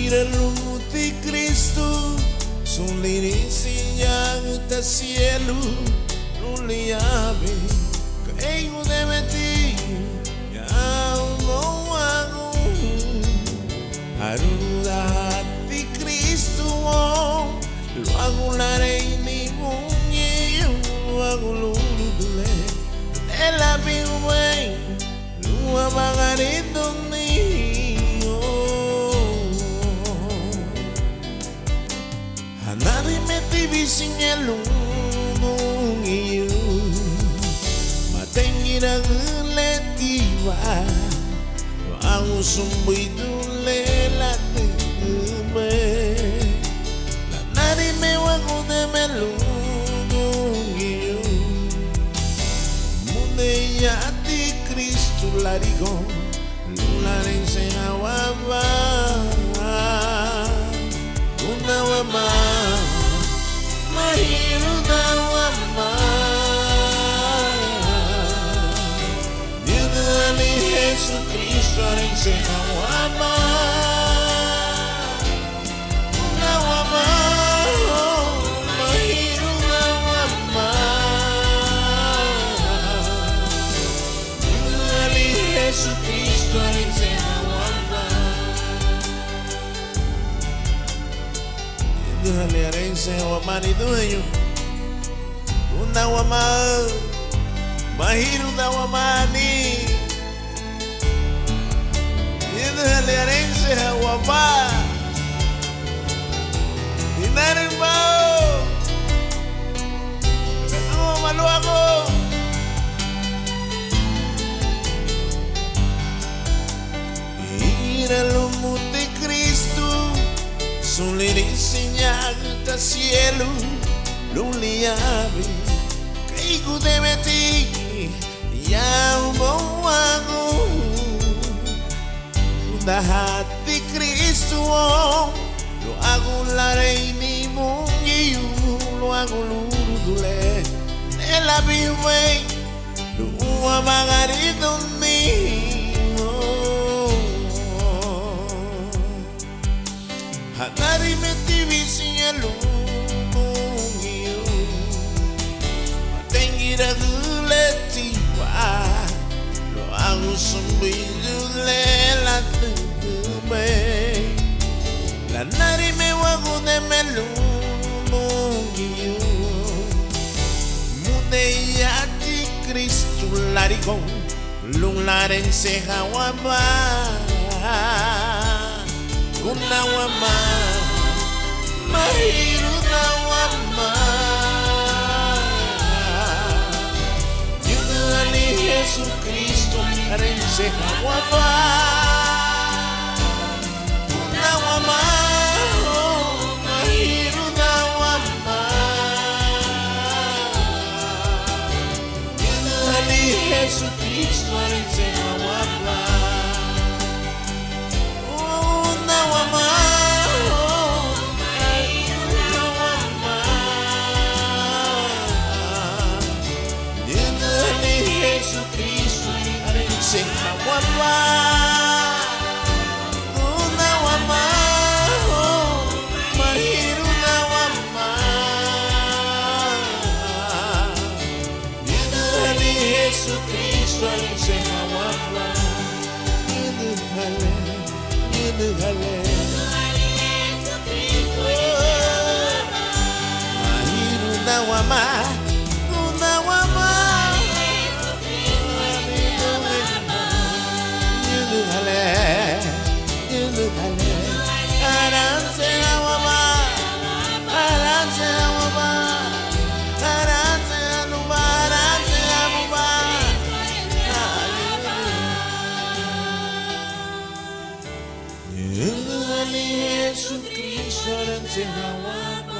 Miraluti Cristo, sulirin yang ta cielo, luliabe, kayo demeti, ya mo ako, haruda hati Cristo, luago la rey ni munye, luago luludule, ela biway, lua magaritong ni. Nadie me tivi sin el iyo matengira letiva ang sumboy dule lati me nadie me wago de melung iyo munde ya ti Cristo larigo lularin se awaba una wama mahiru na wama Yudhani Jesus Cristo rin se wama una wama mahiru na wama Yudhani Jesus Cristo rin se Haliarense wamani dueño una wama mahiru na wamani Yendo haliarense wama Inarimao Katuwa maluago Iralumuti Cristo Sulirissegnare da cielo l'uliabe che godemeti ya moago da hati Cristo lo hago la reini mungi lo hago lurudule nella biway lo amagarito ni Hanari me tivi sin el iyo matengira guletiva lo hago sumbidule la tume la nari me wago de melung iyo munde yati Cristo larigo lung laren se hawaba Una wama mahiru na wama Yudhani Jesus Cristo rinse wama Una wama mahiru na wama Yudhani Jesus Cristo rinse wama Jesus Cristo rinse wama una wama mahiru na wama Yudhani Jesus Cristo rinse wama Yudhale mahiru na wama una wama Jesus Cristo rinse wama